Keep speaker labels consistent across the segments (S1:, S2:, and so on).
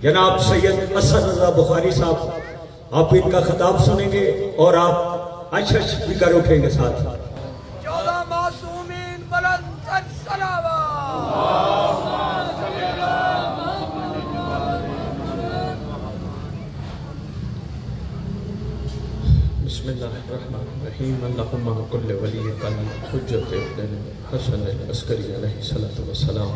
S1: جناب سید اسد رضا بخاری صاحب، آپ ان کا خطاب سنیں گے اور آپ اشش بھی کر اٹھیں گے ساتھ۔
S2: 14 معصومین بلند تر صلوات۔
S3: بسم اللہ الرحمن الرحیم۔ اللہم کل ولیک الحجۃ ابن الحسن العسکری علیہ الصلوۃ والسلام،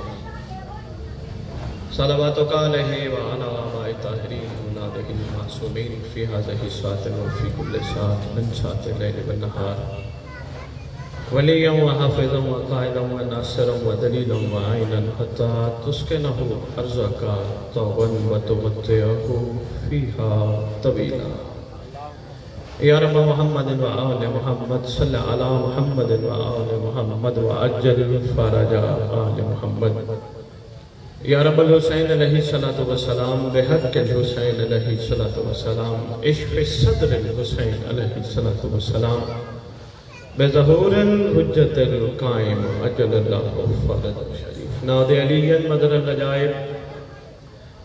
S3: صلواتک علیہ وعلی آبائہ الطاہرین اولاده المعصومین فی هذه الساعة وفی کل ساعة من ساعة اللیل والنہار، ولیا وحافظا وقائدا وناصرا ودلیلا وعینا حتی تسکنہ ارضک طوبا وتمتعہ فیہا طویلا۔ یا رب محمد و آل محمد صلی علی محمد و آل محمد و عجل فرج آل محمد۔ یا رب الحسین علیہ السلام بحق الحسین علیہ السلام، اشف صدر الحسین علیہ السلام، بظہور الحجت القائم عجل اللہ فرج شریف۔ ناد علی مدر العجائب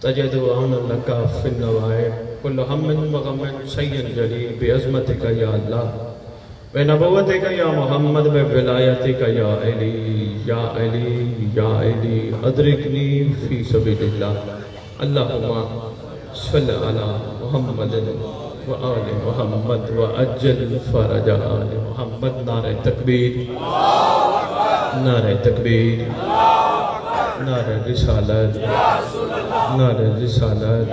S3: تجد عون لکا فی النوائب، کل ہم وغم سید جلی بعظمتک یا اللہ، بنبوتک یا محمد، بولایتک یا علی یا علی یا علی، ادرکنی فی سبیل اللہ۔ اللہم صلی علی محمد و آل محمد و عجل فرج آل محمد۔ نعرہ تکبیر، نعرہ تکبیر، نعرہ رسالت، نعرہ رسالت،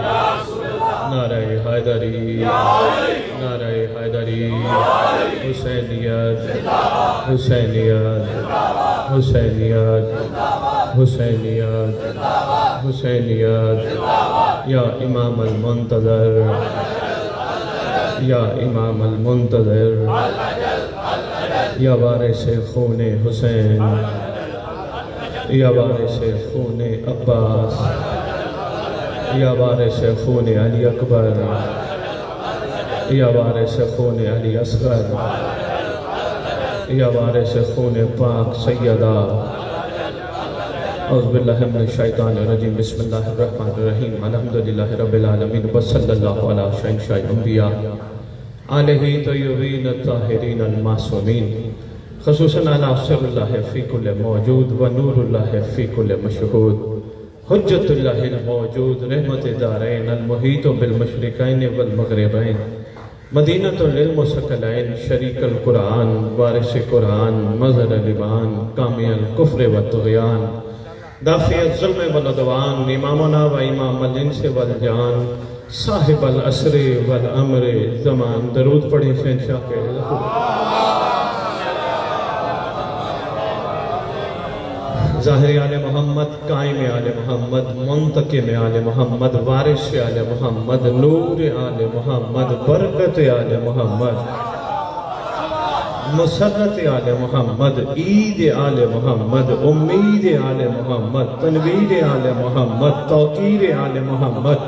S3: نعرہ حیدری، نعرہ حیدری، حسینیت، حسینیت، حسینیت، حسینیت، حسینیت۔ یا امام المنتظر، یا امام المنتظر، یا وارث خون حسین، یا وارث خون عباس، یا وارث خون علی اکبر، یا وارث خون علی اصغر، یا وارث خون پاک سیدہ۔ اعوذ باللہ من الشیطان الرجیم، بسم اللہ الرحمن الرحیم، الحمدللہ رب العالمین، وصلی اللہ علی شہنشاہ الانبیاء آلہ طیبین الطاہرین المعصومین، خصوصاً علی سر اللہ فی کل موجود و نور اللہ فی کل مشہود، حجت اللہ الموجود، رحمت دارین، المحیط بالمشرقین والمغربین، مدینۃ للمثقلین، شریک القرآن، وارث قرآن، مظہر الایمان، کامی الکفر والطغیان، دافع الظلم والعدوان، امامنا و امام الانس والجان، صاحب العصر والامر زمان۔ درود پڑھیں شہنشاہ کے ظاہر آل محمد، قائم آل محمد، منتقم آل محمد، وارث آل محمد، نور آل محمد، برکت آل محمد، مسرت آل محمد، عید آل محمد، امید آل محمد، تنویر آل محمد، توقیر آل محمد،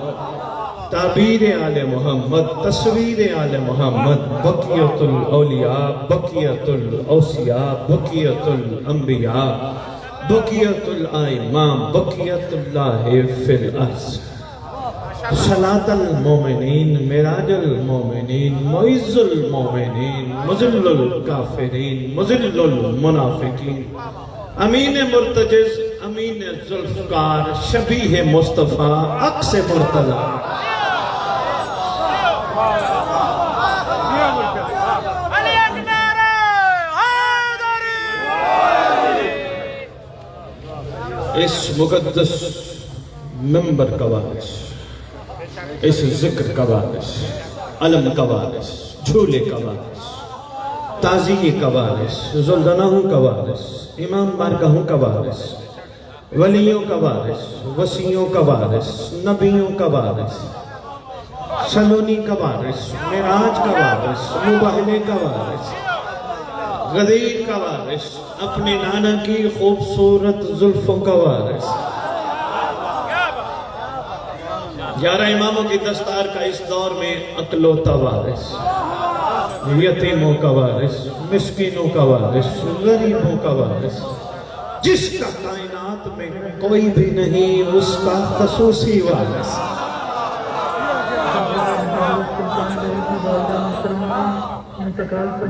S3: تعبیر آل محمد، تصویر آل محمد، بقیت الاولیاء، بقیت الاوصیاء، بقیت الانبیاء، بقیت الائمام، بقیت اللہ فی الارض، صلاة المومنین، معراج المومنین، معز المومنین، مذل الکافرین، مذل المنافقین، امین مرتجز، امین ذوالفقار، شبیہ مصطفیٰ، عکس مرتضی۔ اس مقدس منبر کا وارث، اس ذکر کا وارث، علم کا وارث، جھولے کا وارث، تعزیے کا وارث، ذوالجلالہ کا وارث، امام بارگاہوں کا وارث، ولیوں کا وارث، وسیعوں کا وارث، نبیوں کا وارث، سلونی کا وارث، معراج کا وارث، مباہلے کا وارث، غدیر کا وارث، اپنے نانا کی خوبصورت زلفوں کا وارث، 11 اماموں کی دستار کا اس دور میں اکلوتا وارث، یتیموں کا وارث، مسکینوں کا وارث، غریبوں کا وارث، جس کا کائنات میں کوئی بھی نہیں اس کا خصوصی وارث۔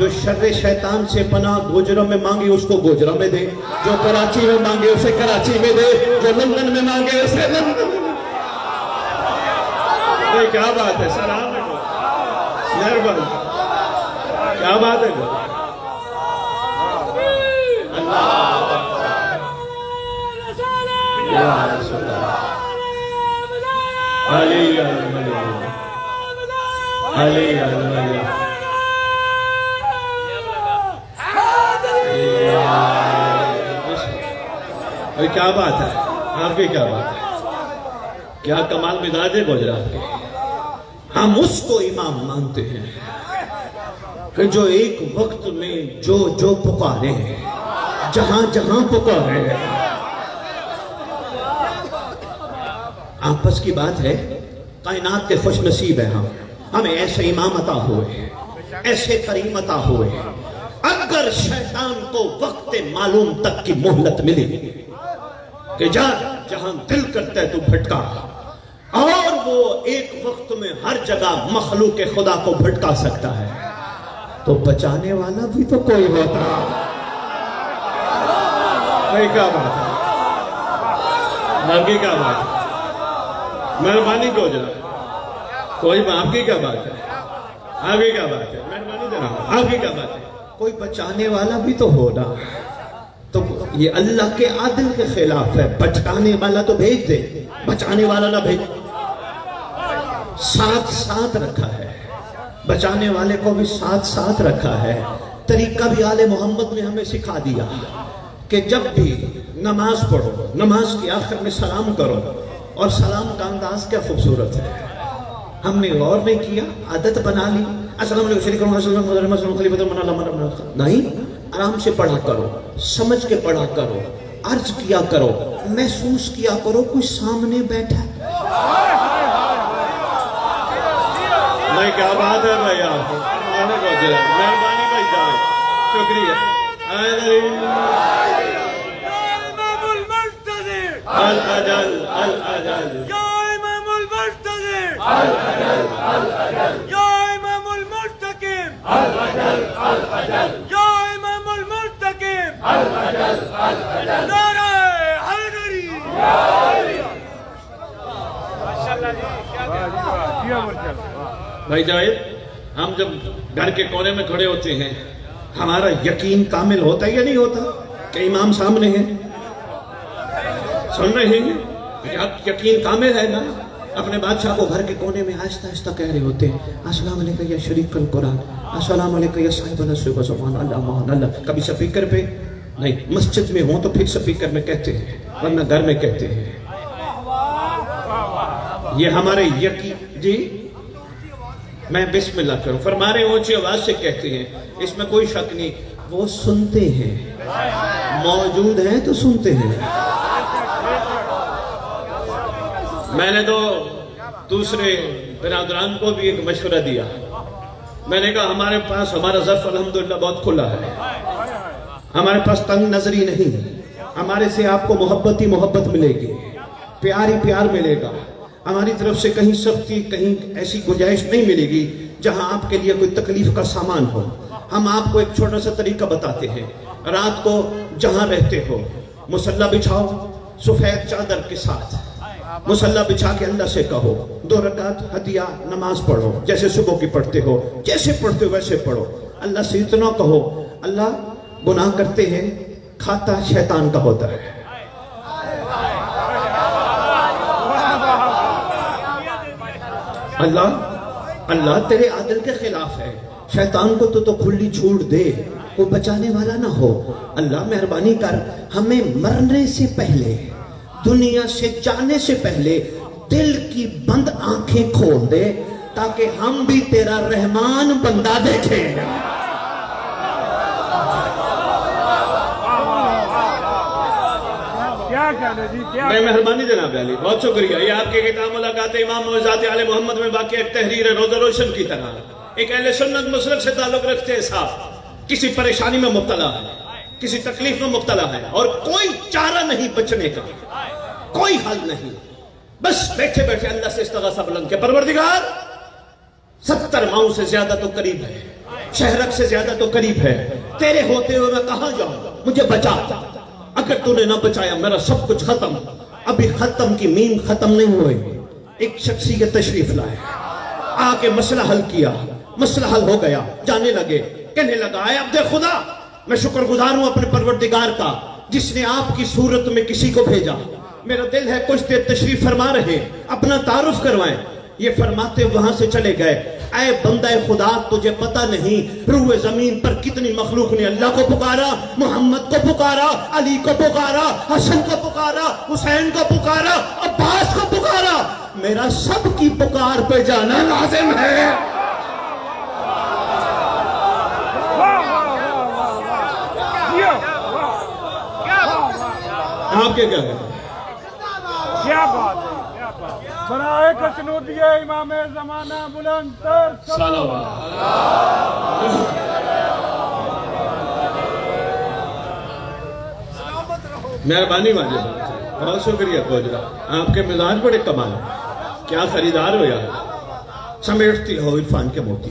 S3: جو شر شیطان سے پناہ گوجروں میں مانگے اس کو گوجروں میں دے، جو کراچی میں مانگے اسے کراچی میں دے، جو لندن میں مانگے اسے لندن میں۔ کیا بات ہے، سلام ہے مہربان، کیا بات ہے یا رسول اللہ علی کیا بات ہے آپ کی، کیا بات ہے، کیا کمال مزاج ہے گجرات کے۔ ہم اس کو امام مانتے ہیں کہ جو ایک وقت میں جو پکارے ہیں، جہاں جہاں پکارے ہیں۔ آپس کی بات ہے، کائنات کے خوش نصیب ہیں ہمیں ایسے امام عطا ہوئے، ایسے کریم عطا ہوئے۔ اگر شیطان کو وقت معلوم تک کی مہلت ملی کہ جہاں دل کرتا ہے تو بھٹکا، اور وہ ایک وقت میں ہر جگہ مخلوق خدا کو بھٹکا سکتا ہے، تو بچانے والا بھی تو کوئی ہوتا۔ کیا بات ہے، باقی کیا بات ہے، مہربانی کو جناب، کوئی آپ کی کیا بات ہے، آگے کیا بات ہے، مہربانی جناب، آگے کیا بات ہے، کوئی بچانے والا بھی تو ہونا۔ تو یہ اللہ کے عادل کے خلاف ہے، بچانے والا تو بھیج دے، بچانے والا نہ بھیج۔ ساتھ ساتھ رکھا ہے، بچانے والے کو بھی ساتھ ساتھ رکھا ہے۔ طریقہ بھی آل محمد نے ہمیں سکھا دیا کہ جب بھی نماز پڑھو، نماز کی آخر میں سلام کرو، اور سلام کا انداز کیا خوبصورت ہے۔ ہم نے غور نہیں کیا، عادت بنا لی، السلام علیکم شریک نہیں، آرام سے پڑھا کرو، سمجھ کے پڑھا کرو، عرض کیا کرو، محسوس کیا کرو کوئی سامنے بیٹھا۔ نہیں کیا بات ہے بھائی، آپ مہربانی بھائی جان، شکریہ۔ الأجل الأجل
S2: يا إمام المرتضى
S3: الأجل الأجل
S2: يا إمام المرتكب
S3: الأجل الأجل
S2: يا إمام المرتكب
S3: الأجل الأجل
S2: نعرہ حیدری۔
S3: بھائی جائے، ہم جب گھر کے کونے میں کھڑے ہوتے ہیں، ہمارا یقین کامل ہوتا ہے یا نہیں ہوتا کہ امام سامنے ہیں؟ سن رہے ہیں؟ یقین کامل ہے نا؟ اپنے بادشاہ کو گھر کے کونے میں آہستہ آہستہ کہہ رہے ہوتے ہیں، السلام علیکم یا شریک القرآن، السلام علیکم یا صاحب نصر و زمان اللہ مان اللہ۔ کبھی سپیکر پہ نہیں، مسجد میں ہوں تو پھر سپیکر میں کہتے ہیں، ورنہ گھر میں کہتے ہیں۔ یہ ہمارے یقین، جی میں بسم اللہ کروں، فرما رہے اونچی آواز سے کہتے ہیں، اس میں کوئی شک نہیں، وہ سنتے ہیں، موجود ہیں تو سنتے ہیں۔ میں نے تو دوسرے برادران کو بھی ایک مشورہ دیا، میں نے کہا ہمارے پاس ہمارا ظرف الحمدللہ بہت کھلا ہے، ہمارے پاس تنگ نظری نہیں، ہمارے سے آپ کو محبت ہی محبت ملے گی، پیار ہی پیار ملے گا، ہماری طرف سے کہیں سختی، کہیں ایسی گنجائش نہیں ملے گی جہاں آپ کے لیے کوئی تکلیف کا سامان ہو۔ ہم آپ کو ایک چھوٹا سا طریقہ بتاتے ہیں، رات کو جہاں رہتے ہو مصلی بچھاؤ، سفید چادر کے ساتھ مصلی بچھا کے اللہ سے کہو 2 رکعت ہدیہ نماز پڑھو، جیسے صبح کی پڑھتے ہو، جیسے پڑھتے ہو ویسے پڑھو۔ اللہ سے اتنا کہو، اللہ گناہ کرتے ہیں، کھاتا شیطان کا ہوتا ہے، اللہ تیرے عادل کے خلاف ہے، شیطان کو تو کھلی چھوٹ دے، کوئی بچانے والا نہ ہو۔ اللہ مہربانی کر، ہمیں مرنے سے پہلے، دنیا سے جانے سے پہلے دل کی بند آنکھیں کھول دے تاکہ ہم بھی تیرا رحمان بندہ دیکھیں۔ میں مہربانی جناب علی، بہت شکریہ۔ یہ آپ کے کتاب ملاقات امام موعظات آل محمد میں واقع ایک تحریر ہے، روزہ روشن کی طرح، ایک اہل سنت مسلک سے تعلق رکھتے ہیں صاحب، کسی پریشانی میں مبتلا ہے، کسی تکلیف میں مبتلا ہے، اور کوئی چارہ نہیں بچنے کا، کوئی حل نہیں، بس بیٹھے بیٹھے اللہ سے استغاثہ بلند کے، پروردگار 70 ماؤں سے زیادہ تو قریب ہے، شہرک سے زیادہ تو قریب ہے، تیرے ہوتے ہوئے میں کہاں جاؤں؟ مجھے بچا، اگر تو نے نہ بچایا میرا سب کچھ ختم۔ ابھی ختم کی میم ختم نہیں ہوئے، ایک شخصیت تشریف لائے، آکے مسئلہ حل کیا، مسئلہ حل ہو گیا، جانے لگے، کہنے لگا اے عبد خدا، میں شکر گزار ہوں اپنے پروردگار کا جس نے آپ کی صورت میں کسی کو بھیجا۔ میرا دل ہے کچھ دیر تشریف فرما رہے، اپنا تعارف کروائیں۔ یہ فرماتے وہاں سے چلے گئے۔ اے بندہ خدا، تجھے پتہ نہیں روح زمین پر کتنی مخلوق نے اللہ کو پکارا، محمد کو پکارا، علی کو پکارا، حسن کو پکارا، حسین کو پکارا، عباس کو پکارا۔ میرا سب کی پکار پہ جانا لازم ہے۔ آپ کے کیا کہتے ہیں؟
S2: کیا بات ہے، کیا بات ہے۔ برائے کشنودی امام زمانہ بلند تر
S3: صلوات۔ مہربانی والے بہت شکریہ گوجرا، آپ کے مزاج بڑے کمال ہیں، کیا خریدار ہو یار، سمیٹتی ہو عرفان کے موتی۔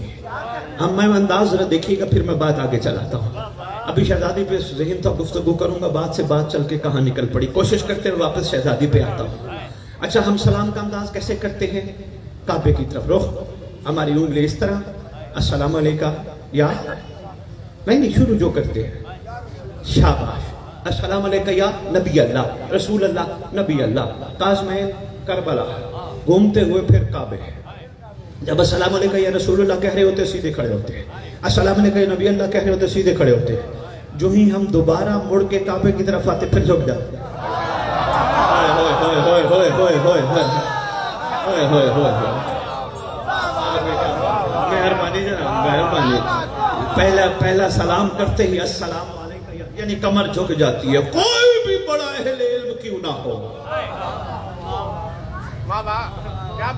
S3: اب میں انداز ذرا دیکھیے گا، پھر میں بات آگے چلاتا ہوں۔ ابھی شہزادی پہ ذہن تھا گفتگو کروں گا، بات سے بات چل کے کہاں نکل پڑی، کوشش کرتے ہوئے واپس شہزادی پہ آتا ہوں۔ اچھا، ہم سلام کا انداز کیسے کرتے ہیں؟ کعبے کی طرف رخ، ہماری انگلی اس طرح، السلام علیکم، یا نہیں شروع جو کرتے ہیں، شاباش، السلام علیکم یا نبی اللہ، رسول اللہ، نبی اللہ، تاج محل، کربلا، گھومتے ہوئے پھر کعبے۔ جب السلام علیکم یا رسول اللہ کہہ رہے ہوتے سیدھے کھڑے ہوتے ہیں، السلام علیکم یا نبی اللہ کہہ رہے ہوتے سیدھے کھڑے ہوتے ہیں۔ جو ہی ہم دوبارہ مڑ کے کعبے کی طرف آتے پھر جھک جاتے ہیں۔ مہربانی جناب، مہربانی۔ پہلا سلام کرتے ہی السلام علیکم، یعنی کمر جھک جاتی ہے، کوئی بھی بڑا اہل علم کیوں نہ ہو،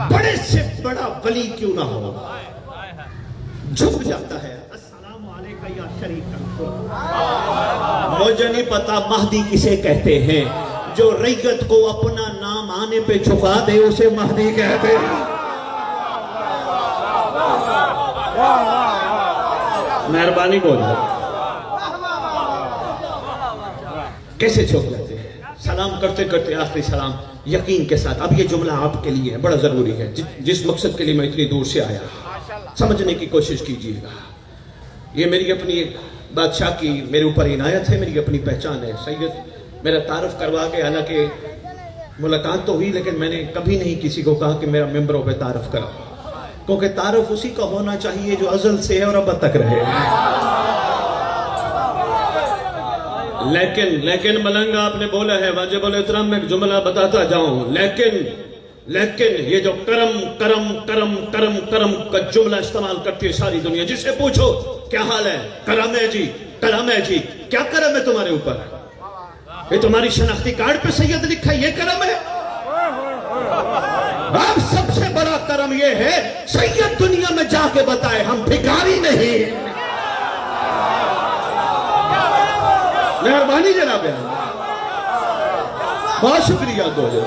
S3: بڑے سے بڑا ولی کیوں نہ ہو، جھک جاتا ہے۔ السلام علیکم یا شریک الکل۔ مجھے نہیں پتا مہدی کسے کہتے ہیں، جو ریت کو اپنا نام آنے پہ جھکا دے اسے مہدی کہتے ہیں۔ مہربانی کو کیسے جھک جاتے ہیں؟ سلام کرتے کرتے آخری سلام یقین کے ساتھ۔ اب یہ جملہ آپ کے لیے ہے، بڑا ضروری ہے، جس مقصد کے لیے میں اتنی دور سے آیا، سمجھنے کی کوشش کیجئے گا۔ یہ میری اپنی ایک بادشاہ کی میرے اوپر عنایت ہے، میری اپنی پہچان ہے۔ سید میرا تعارف کروا کے، حالانکہ ملاقات تو ہوئی لیکن میں نے کبھی نہیں کسی کو کہا کہ میرا ممبروں پہ تعارف کرا، کیونکہ تعارف اسی کا ہونا چاہیے جو ازل سے ہے اور اب تک رہے۔ لیکن ملنگ آپ نے بولا ہے، واجب الاحترام میں ایک جملہ بتاتا جاؤں، لیکن یہ جو کرم کا جملہ استعمال کرتی ہے ساری دنیا، جس سے پوچھو کیا حال ہے، کرم ہے جی، کیا کرم ہے تمہارے اوپر؟ یہ تمہاری شناختی کارڈ پہ سید لکھا ہے، یہ کرم ہے؟ اب سب سے بڑا کرم یہ ہے سید دنیا میں جا کے بتائے ہم بھکاری نہیں۔ مہربانی جناب، بہت شکریہ دوجو۔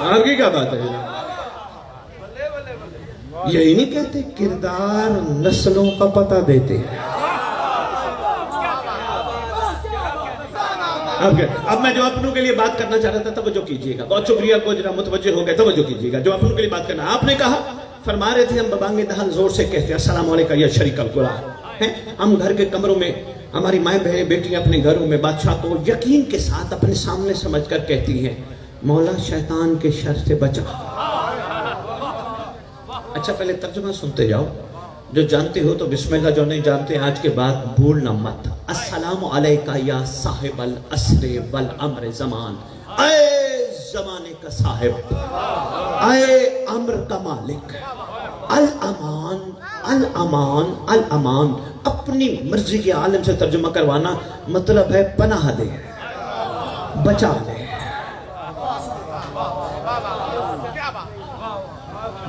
S3: آپ کی کیا بات ہے؟ یہی نہیں کہتے کردار نسلوں کا پتہ دیتے ہیں۔ اب میں جو اپنوں کے لیے بات کرنا چاہ رہا تھا توجہ کیجئے گا، بہت شکریہ کو جناب متوجہ ہو گئے، توجہ کیجئے گا۔ جو اپنوں کے لیے بات کرنا آپ نے کہا، فرما رہے تھے ہم ببانگ دہن زور سے کہتے ہیں السلام علیکم یا شریک القرآن۔ ہم گھر کے کمروں میں، ہماری مائیں بہنیں بیٹیاں اپنے گھروں میں بادشاہ کو یقین کے ساتھ اپنے سامنے سمجھ کر کہتی ہیں مولا شیطان کے شر سے بچا۔ اچھا پہلے ترجمہ سنتے جاؤ، جو جانتے ہو تو بسم اللہ، جو نہیں جانتے آج کے بعد بھولنا مت۔ السلام علیکہ یا صاحب العصر والامر زمان، اے زمانے کا صاحب، اے امر کا مالک، الامان الامان الامان۔ اپنی مرضی کے عالم سے ترجمہ کروانا مطلب ہے پناہ دے، بچا لے،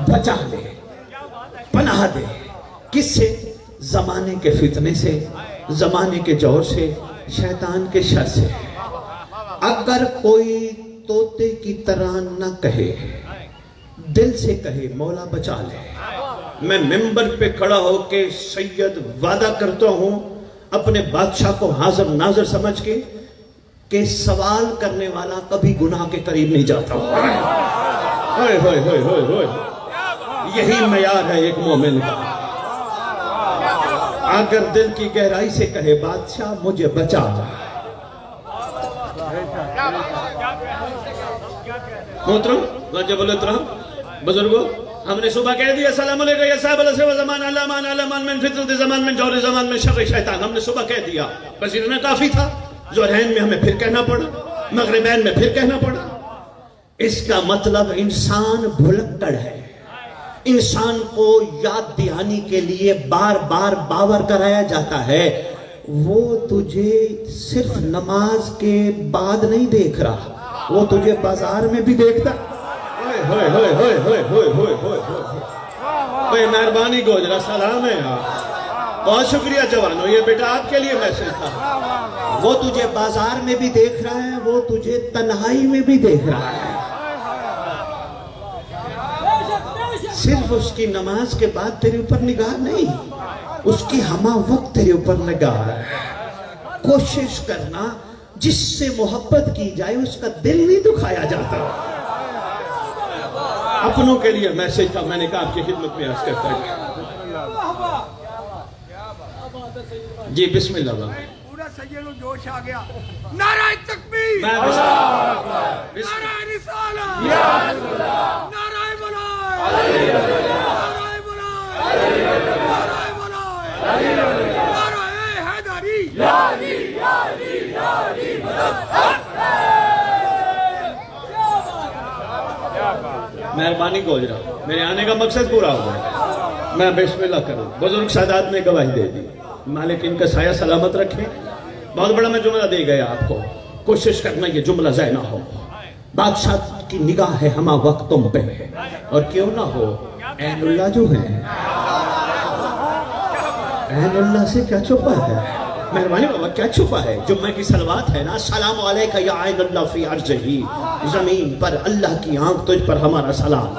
S3: بچا لے، پناہ دے۔ کس سے؟ زمانے کے فتنے سے، زمانے کے جور سے، شیطان کے شر سے۔ اگر کوئی طوطے کی طرح نہ کہے دل سے کہے مولا بچا لے. میں ممبر پہ کھڑا ہو کے سید وعدہ کرتا ہوں اپنے بادشاہ کو حاضر ناظر سمجھ کے کہ سوال کرنے والا کبھی گناہ کے قریب نہیں جاتا. ہوئے ہوئے ہوئے ہوئے ہوئے. یہی معیار ہے ایک مومن کا. اگر دل کی گہرائی سے کہے بادشاہ مجھے بچا. محترم واجب الاحترام بزرگوں، ہم نے صبح کہہ دیا السلام علیکم یا صاحب العصر و زمان علامان علامان من فطرت زمان من جور زمان من شر شیطان. ہم نے صبح کہہ دیا، بس اتنا کافی تھا. ظہرین میں ہمیں پھر کہنا پڑا، مغربین میں پھر کہنا پڑا. اس کا مطلب انسان بھلکڑ ہے. انسان کو یاد دہانی کے لیے بار بار باور کرایا جاتا ہے وہ تجھے صرف نماز کے بعد نہیں دیکھ رہا، وہ تجھے بازار میں بھی دیکھتا. ہوئے ہوئے ہوئے ہوئے ہوئے ہوئے ہوئے ہوئے. مہربانی گوجرا سلام ہے آپ. بہت شکریہ جوانوں، یہ بیٹا آپ کے لیے میسج تھا. وہ تجھے بازار میں بھی دیکھ رہا ہے، وہ تجھے تنہائی میں بھی دیکھ رہا ہے. صرف اس کی نماز کے بعد تیرے اوپر نگاہ نہیں، اس کی ہمہ وقت تیرے اوپر نگاہ ہے. کوشش کرنا جس سے محبت کی جائے اس کا دل نہیں دکھایا جاتا. اپنوں کے لیے میسج تھا، میں نے کہا آپ کی خدمت میں عرض کرتا ہوں. جی بسم اللہ.
S2: پورا سیدوں جوش آ گیا. نعرہ تکبیر،
S3: نعرہ
S2: رسالت، نعرہ بلائے، نعرہ بلائے، نعرہ بلائے، نعرہ حیدری.
S3: مہربانی گوجرا، میرے آنے کا مقصد پورا ہو گیا. میں بسم اللہ کروں. بزرگ سادات نے گواہی دے دی. مالک ان کا سایہ سلامت رکھے. بہت بڑا میں جملہ دے گیا آپ کو، کوشش کرنا یہ جملہ ضائع نہ ہو. بادشاہ کی نگاہ ہے ہمہ وقت تم پہ، اور کیوں نہ ہو عین اللہ جو ہے، عین اللہ سے کیا چھپا ہے؟ مہربانی بابا کیا چھپا ہے؟ جمعہ کی صلوات ہے نا، السلام علیکہ یا عین اللہ فی عرضہی. زمین پر اللہ کی آنکھ تجھ پر ہمارا سلام.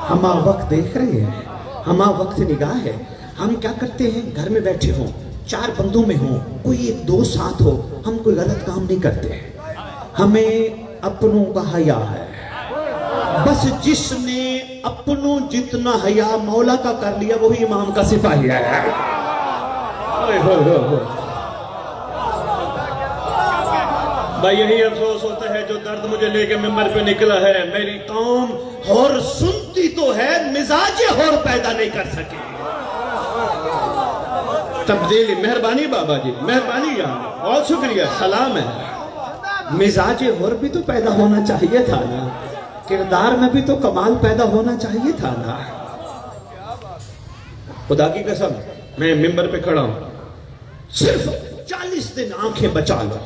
S3: ہمہ وقت دیکھ رہے ہیں، ہمہ وقت نگاہ ہے. ہم کیا کرتے ہیں؟ گھر میں بیٹھے ہوں، چار بندوں میں ہوں، کوئی ایک دو ساتھ ہو، ہم کوئی غلط کام نہیں کرتے. ہمیں اپنوں کا حیا ہے. بس جس نے اپنوں جتنا حیا مولا کا کر لیا وہی امام کا سپاہی ہے. بھائی یہی افسوس ہوتا ہے جو درد مجھے لے کے ممبر پہ نکلا ہے. میری قوم ہور سنتی تو ہے، مزاج ہور پیدا نہیں کر سکے. تبدیلی. مہربانی بابا جی، مہربانی یار، بہت شکریہ، سلام ہے. مزاج ہور بھی تو پیدا ہونا چاہیے تھا نا، کردار میں بھی تو کمال پیدا ہونا چاہیے تھا نا. خدا کی قسم میں ممبر پہ کھڑا ہوں. صرف 40 دن آنکھیں بچا لو،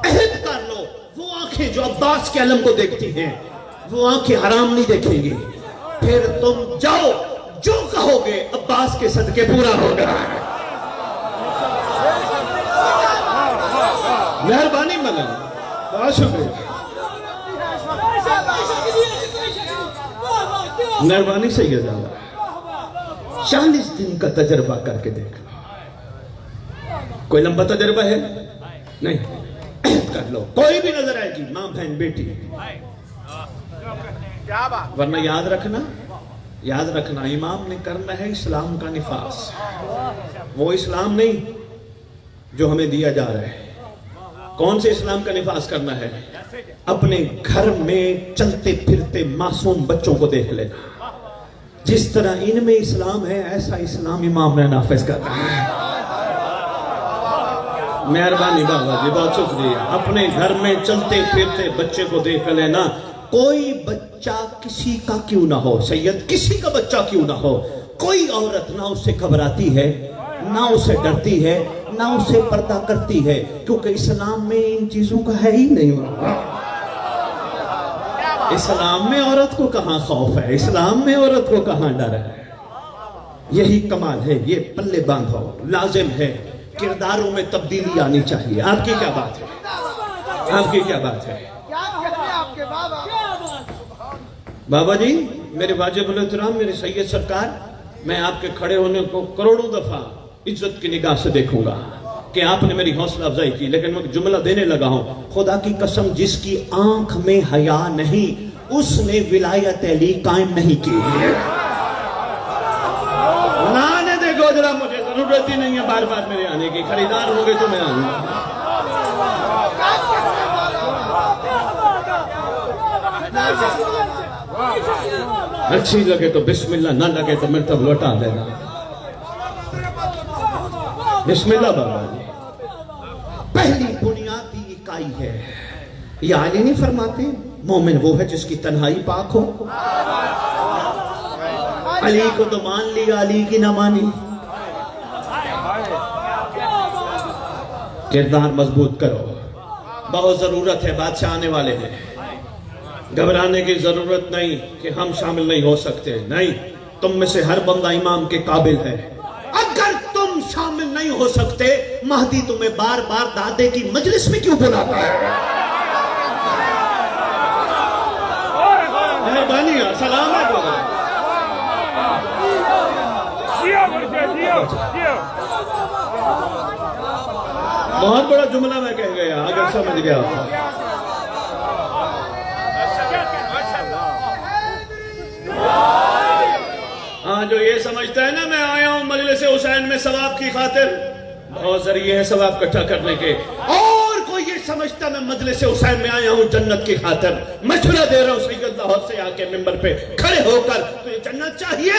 S3: عہد کر لو. وہ آنکھیں جو عباس کے علم کو دیکھتی ہیں وہ آنکھیں حرام نہیں دیکھیں گی. پھر تم جاؤ، جو کہو گے عباس کے صدقے پورا ہوگا. مہربانی ملن، بہت شکریہ. مہربانی سے یہ زیادہ 40 دن کا تجربہ کر کے دیکھ لو. کوئی لمبا تجربہ ہے نہیں؟ عہد کر لو. کوئی بھی نظر آئے گی، ماں بہن بیٹی. ورنہ یاد رکھنا امام نے کرنا ہے اسلام کا نفاذ. وہ اسلام نہیں جو ہمیں دیا جا رہا ہے. کون سے اسلام کا نفاذ کرنا ہے؟ اپنے گھر میں چلتے پھرتے معصوم بچوں کو دیکھ لینا. جس طرح ان میں اسلام ہے ایسا اسلام امام نے نافذ کرنا ہے. مہربانی بابا جی، بہت شکریہ. اپنے گھر میں چلتے پھرتے بچے کو دیکھ لینا. کوئی بچہ کسی کا کیوں نہ ہو، سید کسی کا بچہ کیوں نہ ہو، کوئی عورت نہ اس سے گھبراتی ہے، نہ اسے ڈرتی ہے، نہ اسے پردہ کرتی ہے، کیونکہ اسلام میں ان چیزوں کا ہے ہی نہیں. اسلام میں عورت کو کہاں خوف ہے، اسلام میں عورت کو کہاں ڈر ہے. یہی کمال ہے. یہ پلے باندھو، لازم ہے. کرداروں میں تبدیلی آنی چاہیے. آپ کی کیا بات ہے؟ آپ کی کیا بات ہے؟ بابا جی میرے واجب الاحترام میرے سید سرکار، میں آپ کے کھڑے ہونے کو کروڑوں دفعہ عزت کی نگاہ سے دیکھوں گا کہ آپ نے میری حوصلہ افزائی کی، لیکن میں جملہ دینے لگا ہوں، خدا کی قسم جس کی آنکھ میں حیا نہیں اس نے ولایت علی قائم نہیں کی ہے۔ لانے دے گوجرا، مجھے ضرورت ہی نہیں ہے بار بار میرے آنے کی، خریدار ہوں گے تو میں آؤں گا۔ اچھی لگے تو بسم اللہ، نہ لگے تو میرے تب لوٹا دینا۔ بسم اللہ بابا جی۔ پہلی بنیادی اکائی ہے، یہ علی نہیں فرماتے مومن وہ ہے جس کی تنہائی پاک ہو؟ علی کو تو مان لیا، علی کی نہ مانی۔ کردار مضبوط کرو، بہت ضرورت ہے، بادشاہ آنے والے ہیں، گھبرانے کی ضرورت نہیں کہ ہم شامل نہیں ہو سکتے، نہیں، تم میں سے ہر بندہ امام کے قابل ہے۔ اگر تم شامل نہیں ہو سکتے مہدی تمہیں بار بار دادے کی مجلس میں کیوں بلاتا ہے؟ مہربانی سلام ہے بہت بڑا جملہ میں کہہ گیا، اگر سمجھ گیا۔ ہاں جو یہ سمجھتا ہے نا میں آیا ہوں مجلس حسین میں ثواب کی خاطر، بہت ذریعے ہے ثواب اکٹھا کرنے کے، اور کوئی یہ سمجھتا میں مجلس حسین میں آیا ہوں جنت کی خاطر، مشورہ دے رہا ہوں سید لاہور سے آ کے ممبر پہ کھڑے ہو کر، تو یہ جنت چاہیے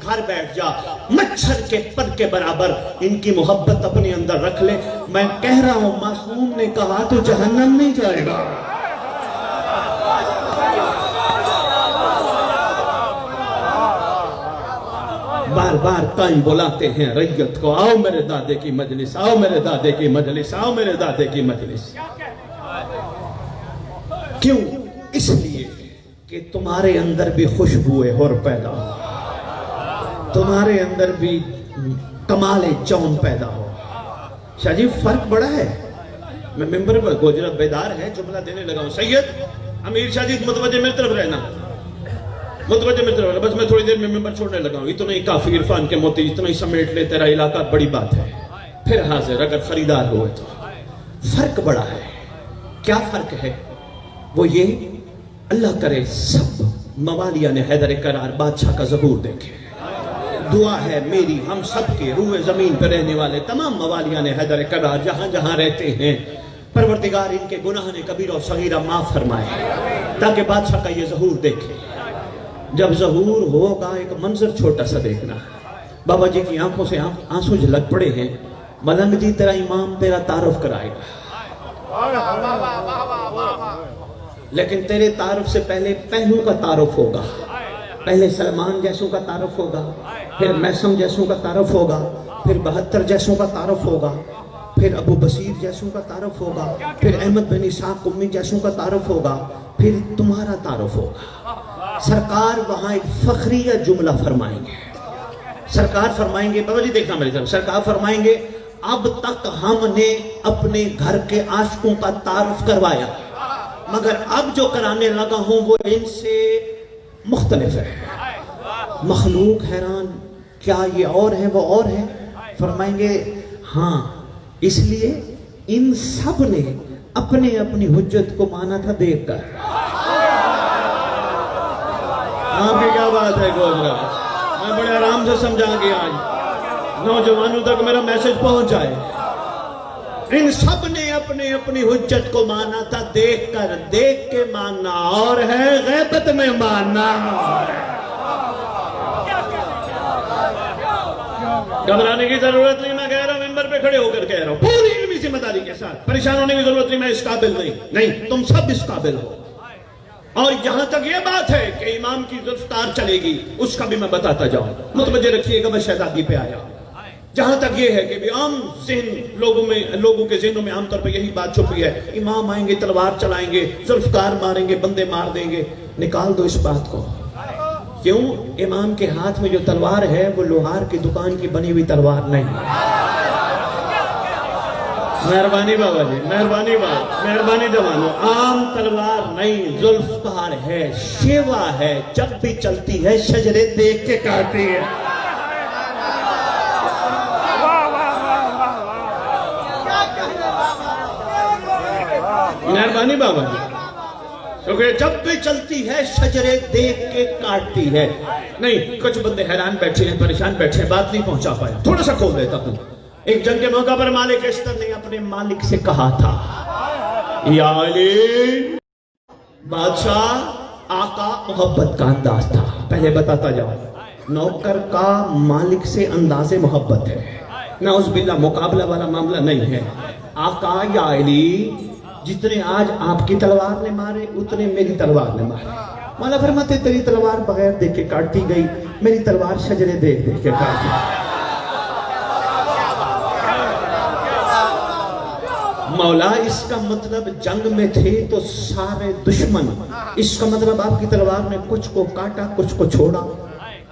S3: گھر بیٹھ جا، مچھر کے پر کے برابر ان کی محبت اپنے اندر رکھ لے۔ میں کہہ رہا ہوں معصوم نے کہا تو جہنم نہیں جائے گا۔ بار بار قائم بلاتے ہیں ریت کو، آؤ میرے دادے کی مجلس، آؤ میرے دادے کی مجلس، آؤ میرے دادے کی مجلس۔ کیوں؟ اس لیے کہ تمہارے اندر بھی خوشبو حور پیدا ہو، تمہارے اندر بھی کمال جون پیدا ہو۔ شاہ جی فرق بڑا ہے، میں ممبر پر گوجرہ بیدار ہے جملہ دینے لگا ہوں، سید امیر شاہ جی متوجہ میری طرف رہنا، متوجہ میری طرف رہنا، بس میں تھوڑی دیر میں ممبر چھوڑنے لگا ہوں، اتنا ہی کافی عرفان کے موتی، اتنا ہی سمیٹ لے، تیرا علاقہ بڑی بات ہے، پھر حاضر اگر خریدار ہوئے تو۔ فرق بڑا ہے، کیا فرق ہے؟ وہ یہ اللہ کرے سب موالیان حیدر کرار بادشاہ کا ظہور دیکھے۔ دعا ہے میری ہم سب کے روئے زمین پر رہنے والے تمام موالیان حیدر کرار جہاں جہاں رہتے ہیں، پروردگار ان کے گناہ کبیرہ و صغیرہ معاف فرمائے تاکہ بادشاہ کا یہ ظہور دیکھے۔ جب ظہور ہوگا ایک منظر چھوٹا سا دیکھنا، بابا جی کی آنکھوں سے آنسو جھلک پڑے ہیں، ملنگ جی تیرا امام تیرا تعارف کرائے گا، لیکن تیرے تعارف سے پہلے پہلو کا تعارف ہوگا، پہلے سلمان جیسوں کا تعارف ہوگا، پھر میسم جیسوں کا تعارف ہوگا، پھر 72 جیسوں کا تعارف ہوگا، پھر ابو بصیر جیسوں کا تعارف ہوگا، پھر احمد بن اسحاق قمی جیسوں کا تعارف ہوگا، پھر تمہارا تعارف ہوگا۔ سرکار وہاں ایک فخریہ جملہ فرمائیں گے، سرکار فرمائیں گے، بابا جی دیکھنا میری طرف، سرکار فرمائیں گے اب تک ہم نے اپنے گھر کے عاشقوں کا تعارف کروایا، مگر اب جو کرانے لگا ہوں وہ ان سے مختلف ہے۔ مخلوق حیران، کیا یہ اور ہے وہ اور ہے؟ فرمائیں گے ہاں، اس لیے ان سب نے اپنے اپنی حجت کو مانا تھا دیکھ کر۔ آپ کی کیا بات ہے گوجرا، میں بڑے آرام سے سمجھا گیا، آج نوجوانوں تک میرا میسج پہنچ جائے۔ ان سب نے اپنے اپنی حجت کو مانا تھا دیکھ کر، دیکھ کے ماننا اور ہے، غیبت میں ماننا اور ہے۔ گھبرانے کی ضرورت نہیں، میں کہہ رہا ہوں ممبر پہ کھڑے ہو کر کہہ رہا ہوں پوری علمی ذمہ داری کے ساتھ، پریشان ہونے کی ضرورت نہیں، میں اس قابل نہیں، تم سب اس قابل ہو۔ اور یہاں تک یہ بات ہے کہ امام کی رفتار چلے گی اس کا بھی میں بتاتا جاؤں، متوجہ رکھیے گا، میں شہزادی پہ آیا۔ جہاں تک یہ ہے کہ عام ذہن لوگوں کے ذہنوں میں عام طور پہ یہی بات چھپی ہے، امام آئیں گے تلوار چلائیں گے، ذوالفقار ماریں گے، بندے مار دیں گے، نکال دو اس بات کو۔ کیوں؟ امام کے ہاتھ میں جو تلوار ہے وہ لوہار کی دکان کی بنی ہوئی تلوار نہیں، مہربانی بابا جی، مہربانی بابا، مہربانی جوانو. عام تلوار نہیں، ذوالفقار ہے، شیوا ہے، جب بھی چلتی ہے شجرے دیکھ کے کاٹتی ہے. مہربانی بابا جی، کیونکہ جب بھی چلتی ہے شجرے دیکھ کے کاٹتی ہے. نہیں، کچھ بندے حیران بیٹھے ہیں، پریشان بیٹھے ہیں، بات نہیں پہنچا پایا. تھوڑا سا کھول دیتا ہوں. ایک جنگ کے موقع پر مالک اشتر نے اپنے مالک سے کہا تھا، یا علی، بادشاہ آقا محبت کا انداز تھا. پہلے بتاتا جاؤ، نوکر کا مالک سے انداز محبت ہے، نعوذ باللہ مقابلہ والا معاملہ نہیں ہے. آقا یا علی، جتنے آج آپ کی تلوار نے مارے اتنے میری تلوار نے مارے. مولا فرماتے تیری تلوار بغیر دیکھ کے کاٹتی گئی، میری تلوار شجرے دیکھ دیکھ کے کاٹتی. مولا اس کا مطلب جنگ میں تھے تو سارے دشمن، اس کا مطلب آپ کی تلوار نے کچھ کو کاٹا کچھ کو چھوڑا،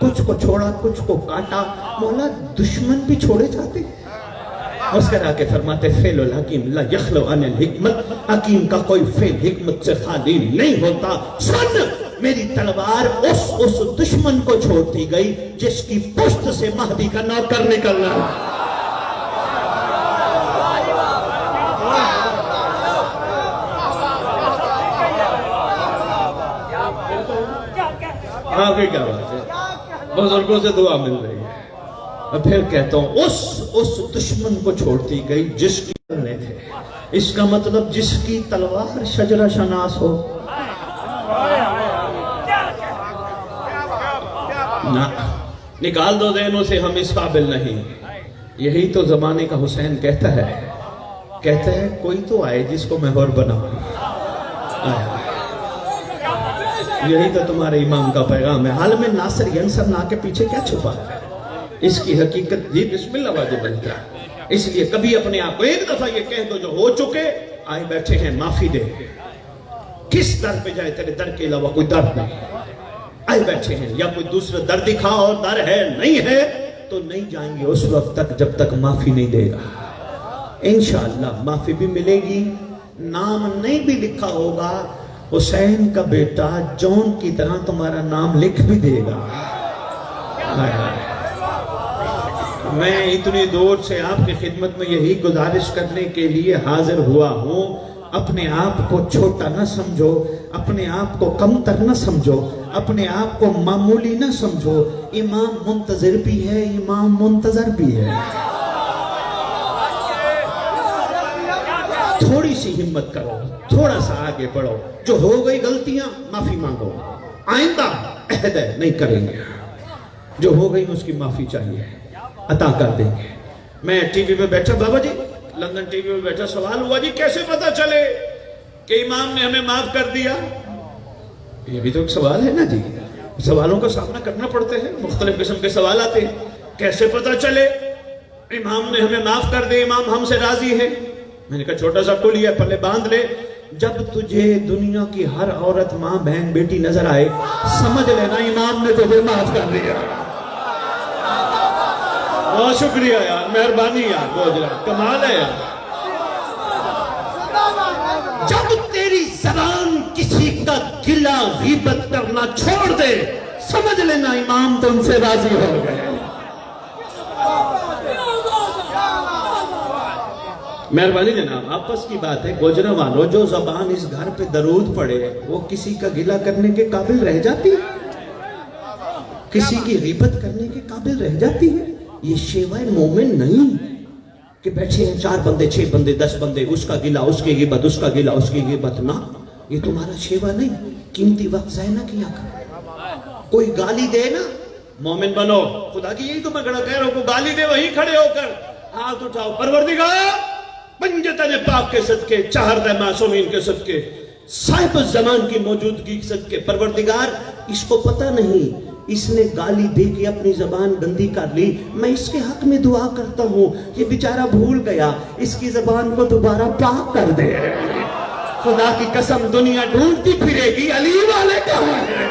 S3: کچھ کو چھوڑا کچھ کو کاٹا. مولا دشمن بھی چھوڑے جاتے. اس کا کے فرماتے فعل الحکیم لا یخلو عن الحکمت، حکیم کا کوئی فعل حکمت سے خالی نہیں ہوتا. سن، میری تلوار اس دشمن کو چھوڑتی گئی جس کی پشت سے مہدی کا نوکر نکل رہا. آگے کیا بات ہے؟ بزرگوں سے دعا مل رہی ہے. اور پھر کہتا ہوں اس دشمن کو چھوڑتی گئی جس کی کرنے تھے. اس کا مطلب جس کی تلوار شجرہ شناس ہو. نہ نکال دو ذہنوں سے، ہم اس قابل نہیں. یہی تو زمانے کا حسین کہتا ہے کوئی تو آئے جس کو محور بناؤں. یہی تو تمہارے امام کا پیغام ہے. حال میں ناصر ینصر نہ کے پیچھے کیا چھپا ہے؟ اس کی حقیقت یہ بسم اللہ واجب بنتا ہے. اس لیے کبھی اپنے آپ کو ایک دفعہ یہ کہہ دو جو ہو چکے، آئے بیٹھے ہیں معافی دے. کس در پہ جائے، تیرے در کے علاوہ کوئی در نہیں. آئے بیٹھے ہیں، یا کوئی دوسرا در دکھا اور در ہے نہیں ہے تو نہیں جائیں گے اس وقت تک جب تک معافی نہیں دے گا. انشاءاللہ معافی بھی ملے گی. نام نہیں بھی لکھا ہوگا، حسین کا بیٹا جون کی طرح تمہارا نام لکھ بھی دے گا. میں اتنی دور سے آپ کی خدمت میں یہی گزارش کرنے کے لیے حاضر ہوا ہوں، اپنے آپ کو چھوٹا نہ سمجھو، اپنے آپ کو کمتر نہ سمجھو، اپنے آپ کو معمولی نہ سمجھو. امام منتظر بھی ہے، امام منتظر بھی ہے. تھوڑی سی ہمت کرو، تھوڑا سا آگے بڑھو. جو ہو گئی غلطیاں معافی مانگو، آئندہ عہد ہے نہیں کریں گے. جو ہو گئی اس کی معافی چاہیے، عطا کر دیں گے. میں ٹی وی پہ بیٹھا، بابا جی لندن ٹی وی پہ بیٹھا، سوال ہوا جی کیسے پتا چلے کہ امام نے ہمیں معاف کر دیا؟ یہ بھی تو ایک سوال ہے نا جی. سوالوں کا سامنا کرنا پڑتے ہیں، مختلف قسم کے سوال آتے ہیں. کیسے پتا چلے امام نے ہمیں معاف کر دیا، امام ہم سے راضی ہے؟ میں نے کہا چھوٹا سا ٹولیا پلے باندھ لے. جب تجھے دنیا کی ہر عورت، ماں، بہن، بیٹی نظر آئے، سمجھ لینا امام نے تجھے معاف کر دیا. بہت شکریہ یار، مہربانی یار، گوجرا کمال ہے یار. جب تیری زبان کسی کا گلہ غیبت کرنا چھوڑ دے، سمجھ لینا امام تم سے راضی ہو گئے. مہربانی جناب، آپس کی بات ہے. گوجرا والو، جو زبان اس گھر پہ درود پڑے وہ کسی کا گلہ کرنے کے قابل رہ جاتی ہے، کسی کی غیبت کرنے کے قابل رہ جاتی ہے. یہ شیوہ مومن نہیں کہ بیٹھے ہیں 4 بندے 6 بندے 10 بندے، اس کا گلہ اس کی غیبت، اس کا گلہ اس کی غیبت. نہ، یہ تمہارا شیوہ نہیں. قیمتی وقت ضائع نہ کیا کر. کوئی گالی دے نا، مومن بنو. خدا کی یہی تو میں کہہ رہا ہوں، کوئی گالی دے وہیں کھڑے ہو کر ہاتھ اٹھاؤ، پروردگار پنجتن پاک کے صدقے، چہردہ معصومین کے صدقے، صاحب الزمان کی موجودگی کے صدقے، پروردگار اس کو پتہ نہیں اس نے گالی دے کے اپنی زبان گندی کر لی، میں اس کے حق میں دعا کرتا ہوں یہ بیچارہ بھول گیا، اس کی زبان کو دوبارہ پاک کر دے. خدا کی قسم دنیا ڈھونڈتی پھرے گی علی والے کہاں ہیں.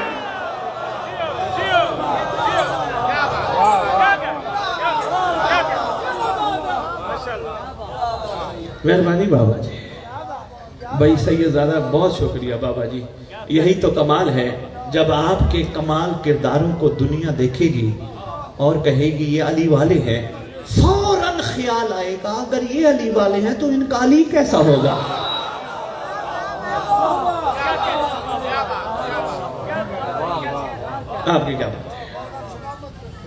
S3: مہربانی بابا جی. بھائی سیدزادہ بہت شکریہ بابا جی. یہی تو کمال ہے جب آپ کے کمال کرداروں کو دنیا دیکھے گی اور کہے گی یہ علی والے ہیں، فوراً خیال آئے گا اگر یہ علی والے ہیں تو ان کا علی کیسا ہوگا. آپ کی کیا بات ہے،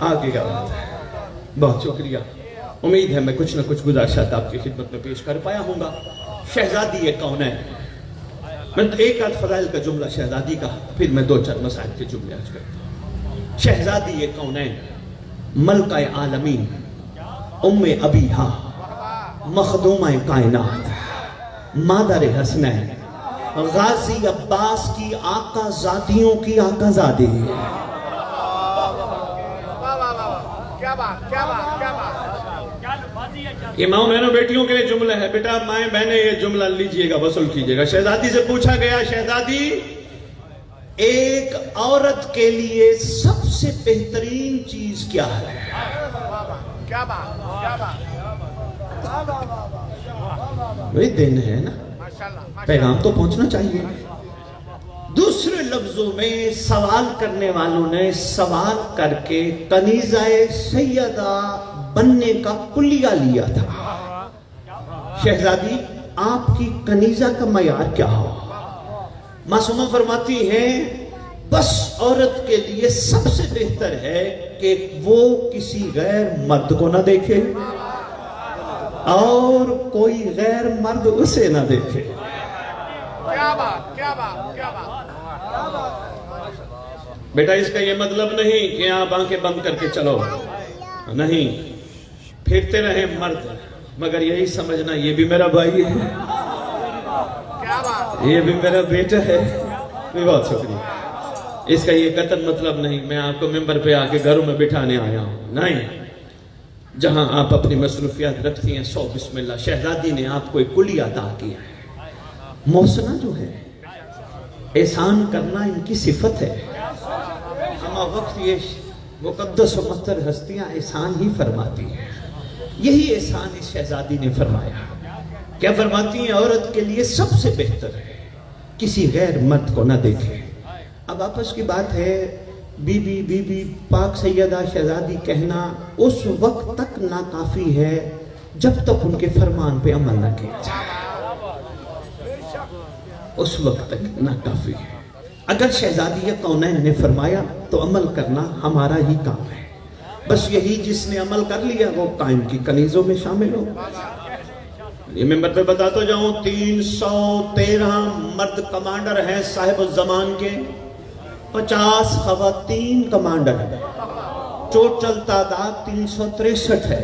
S3: آپ کی کیا بات ہے. بہت شکریہ. امید ہے میں کچھ نہ کچھ گزارشات آپ کی خدمت میں پیش کر پایا ہوں گا. شہزادی کونین، میں ایک آدھ فضائل کا جملہ شہزادی کا، پھر میں 2-4 مسائل کے جملے آج کرتا ہوں. شہزادی کونین، ملکہ عالمین، ام ابیہا، مخدومہ کائنات، مادر حسنین، غازی عباس کی آقا ذاتیوں کی آقا زادی. یہ ماں بہنوں بیٹیوں کے لیے جملہ ہے. بیٹا مائیں بہنیں یہ جملہ لیجئے گا، وصول کیجئے گا. شہزادی سے پوچھا گیا، شہزادی ایک عورت کے لیے سب سے بہترین چیز کیا ہے؟ وہی دن ہے نا، پیغام تو پہنچنا چاہیے. دوسرے لفظوں میں سوال کرنے والوں نے سوال کر کے کنیزہ سیدہ بننے کا کلیہ لیا تھا. شہزادی آپ کی کنیزہ کا معیار کیا ہو؟ معصومہ فرماتی ہیں بس عورت کے لیے سب سے بہتر ہے کہ وہ کسی غیر مرد کو نہ دیکھے اور کوئی غیر مرد اسے نہ دیکھے.
S2: کیا بات، کیا بات، کیا بات.
S3: بیٹا اس کا یہ مطلب نہیں کہ آپ آنکھیں بند کر کے چلو، نہیں، پھرتے رہیں مرد، مگر یہی سمجھنا یہ بھی میرا بھائی ہے، یہ بھی میرا بیٹا ہے. بہت شکریہ. اس کا یہ قطعاً مطلب نہیں میں آپ کو ممبر پہ آ کے گھروں میں بٹھانے آیا ہوں، نہیں. جہاں آپ اپنی مصروفیات رکھتی ہیں سو بسم اللہ. شہزادی نے آپ کو ایک کلیہ عطا کیا ہے. محسنہ جو ہے، احسان کرنا ان کی صفت ہے. ہمہ وقت یہ مقدس و مطہر ہستیاں احسان ہی فرماتی ہیں. یہی احسان اس شہزادی نے فرمایا. کیا فرماتی ہیں؟ عورت کے لیے سب سے بہتر ہے کسی غیر مرد کو نہ دیکھے. اب آپس کی بات ہے، بی بی پاک سیدہ شہزادی کہنا اس وقت تک ناکافی ہے جب تک ان کے فرمان پہ عمل نہ کیا جائے. اس وقت تک ناکافی ہے. اگر شہزادی کونین نے فرمایا تو عمل کرنا ہمارا ہی کام ہے. بس یہی جس نے عمل کر لیا وہ قائم کی کنیزوں میں شامل ہو. یہ ممبر پہ بتاتا جاؤں 313 مرد کمانڈر ہیں صاحب الزمان کے، 50 خواتین کمانڈر ہیں. ٹوٹل تعداد 363 ہے.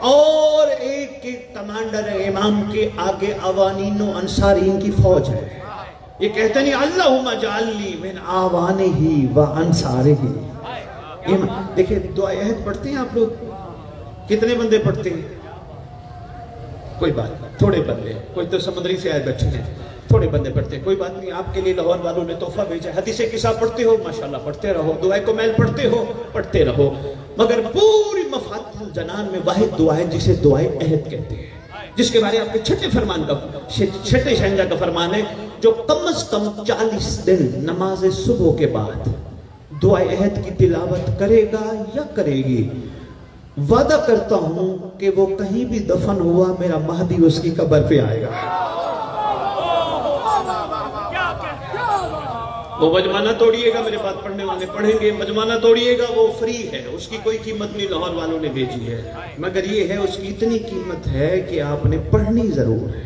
S3: اور ایک کمانڈر امام کے آگے عوانین و انصارین کی فوج ہے. یہ کہتے نہیں اللہم اجعلنی من آوانہی و انصارہی. دیکھیں دعائے عہد پڑھتے ہیں آپ لوگ؟ کتنے بندے پڑھتے ہیں؟ کوئی بات نہیں، تھوڑے بندے ہیں. کوئی تو سمندری سے آئے بیٹھے ہیں، تھوڑے بندے پڑھتے ہیں. کوئی بات نہیں، آپ کے لیے لاہور والوں نے تحفہ بھیجا ہے. حدیث قصہ پڑھتے ہو ماشاءاللہ پڑھتے رہو. دعائے کمیل پڑھتے ہو پڑھتے رہو. مگر پوری مفاتیح الجنان میں واحد دعا ہے جسے دعائے عہد کہتے ہیں، جس کے بارے آپ کے چھٹے شہنشاہ کا فرمان ہے، جو کم از کم 40 دن نماز صبح کے بعد دعائے عہد کی تلاوت کرے گا یا کرے گی، وعدہ کرتا ہوں کہ وہ کہیں بھی دفن ہوا میرا مہدی اس کی قبر پہ آئے گا. وہ مجمانہ توڑیے گا، میرے بات پڑھنے والے پڑھیں گے، مجمانہ توڑیے گا، وہ فری ہے، اس کی کوئی قیمت نہیں، لاہور والوں نے بھیجی ہے. مگر یہ ہے اس کی اتنی قیمت ہے کہ آپ نے پڑھنی ضرور ہے.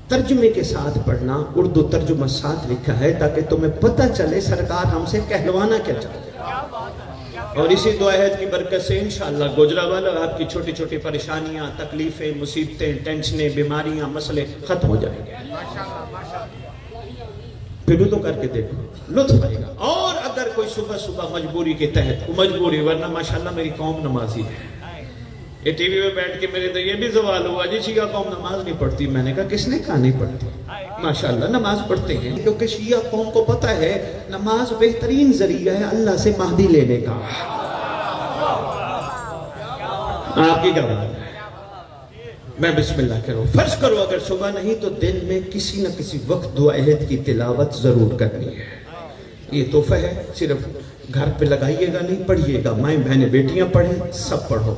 S3: ترجمے کے ساتھ پڑھنا، اردو ترجمہ ساتھ لکھا ہے تاکہ تمہیں پتہ چلے سرکار ہم سے کہلوانا کیا چاہتے ہیں. اور اسی دعا عہد کی برکت سے انشاءاللہ گوجرانوالہ آپ کی چھوٹی چھوٹی پریشانیاں، تکلیفیں، مصیبتیں، ٹینشنیں، بیماریاں، مسئلے ختم ہو جائیں گے. پھر تو کر کے دیکھو، لطف آئے گا. اور اگر کوئی صبح مجبوری کے تحت مجبوری، ورنہ ماشاءاللہ میری قوم نمازی ہے. یہ ٹی وی میں بیٹھ کے میرے تو یہ بھی سوال ہوا جی شیعہ قوم نماز نہیں پڑھتی. میں نے کہا کس نے کہا نہیں پڑھتی؟ ماشاءاللہ نماز پڑھتے ہیں، کیونکہ شیعہ قوم کو پتہ ہے نماز بہترین ذریعہ ہے اللہ سے مہدی لینے کا. آپ کی کیا بات ہے؟ میں بسم اللہ کروں. فرض کرو اگر صبح نہیں تو دن میں کسی نہ کسی وقت دعا عہد کی تلاوت ضرور کرنی ہے. یہ تحفہ ہے, صرف گھر پہ لگائیے گا نہیں, پڑھیے گا. مائیں بہنیں بیٹیاں پڑھیں, سب پڑھو.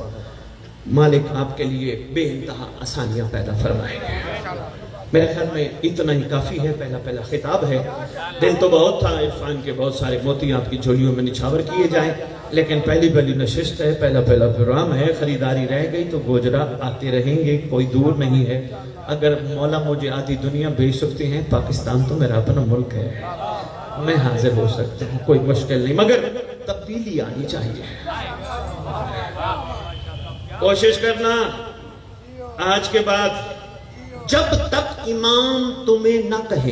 S3: مالک آپ کے لیے بے انتہا آسانیاں پیدا فرمائیں گے. میرے خیال میں اتنا ہی کافی ہے. پہلا خطاب ہے. دن تو بہت تھا, عرفان کے بہت سارے موتی آپ کی جھولیوں میں نچھاور کیے جائیں, لیکن پہلی نشست ہے, پہلا پروگرام ہے. خریداری رہ گئی تو گوجرا آتے رہیں گے, کوئی دور نہیں ہے. اگر مولا مجھے آدھی دنیا بھیج سکتے ہیں, پاکستان تو میرا اپنا ملک ہے, میں حاضر ہو سکتا ہوں, کوئی مشکل نہیں, مگر تبدیلی آنی چاہیے. کوشش کرنا آج کے بعد جب تک امام تمہیں نہ کہے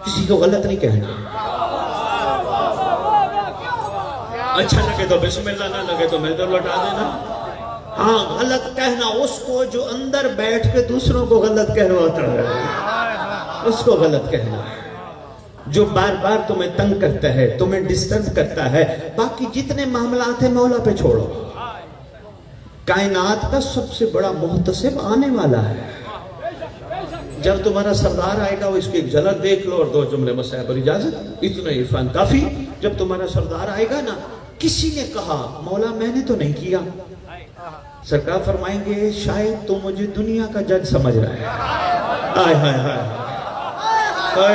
S3: کسی کو غلط نہیں کہنا. اچھا لگے تو بسم اللہ, نہ لگے تو میں تو لوٹا دینا. ہاں, غلط کہنا اس کو جو اندر بیٹھ کے دوسروں کو غلط کہلواتا ہے, اس کو غلط کہنا ہے. جو بار بار تمہیں تنگ کرتا ہے, تمہیں ڈسٹرب کرتا ہے. باقی جتنے معاملات ہیں مولا پہ چھوڑو. کائنات کا سب سے بڑا محتسب آنے والا ہے. جب تمہارا سردار آئے گا, وہ اس کی ایک جھلک دیکھ لو اور 2 جملے مسائب اور اجازت, اتنا عرفان کافی. جب تمہارا سردار آئے گا نا, کسی نے کہا مولا میں نے تو نہیں کیا, سرکار فرمائیں گے شاید تو مجھے دنیا کا جج سمجھ رہا ہے. آئے ہائے ہائے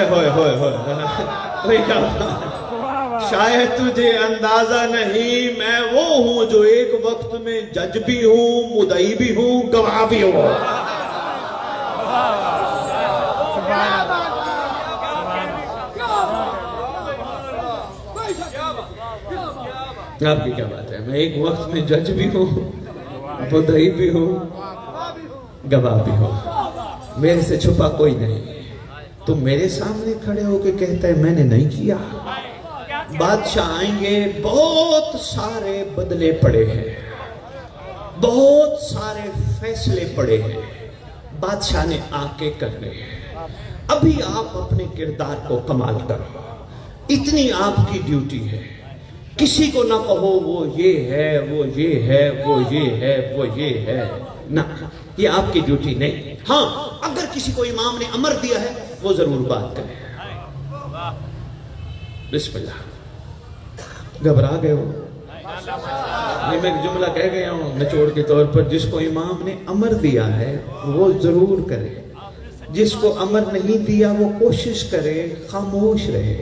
S3: ہوئے ہوئے ہوئے, شاید تجھے اندازہ نہیں, میں وہ ہوں جو ایک وقت میں جج بھی ہوں, مدعی بھی ہوں, گواہ بھی ہوں. آپ کی کیا بات ہے, میں ایک وقت میں جج بھی ہوں, مدعی بھی ہوں, گواہ بھی ہوں. میرے سے چھپا کوئی نہیں. تم میرے سامنے کھڑے ہو کے کہتا ہے میں نے نہیں کیا. بادشاہ آئیں گے, بہت سارے بدلے پڑے ہیں, بہت سارے فیصلے پڑے ہیں, بادشاہ نے آ کے کرنے ہیں. ابھی آپ اپنے کردار کو کمال کرو, اتنی آپ کی ڈیوٹی ہے. کسی کو نہ کہو وہ یہ ہے, وہ یہ ہے, وہ یہ ہے, وہ یہ ہے, نہ, یہ آپ کی ڈیوٹی نہیں. ہاں, اگر کسی کو امام نے امر دیا ہے وہ ضرور بات کرے. بسم اللہ. گھبرا گئے ہو؟ میں ایک جملہ کہہ گیا ہوں نچوڑ کے طور پر, جس کو امام نے امر دیا ہے وہ ضرور کرے, جس کو امر نہیں دیا وہ کوشش کرے خاموش رہے.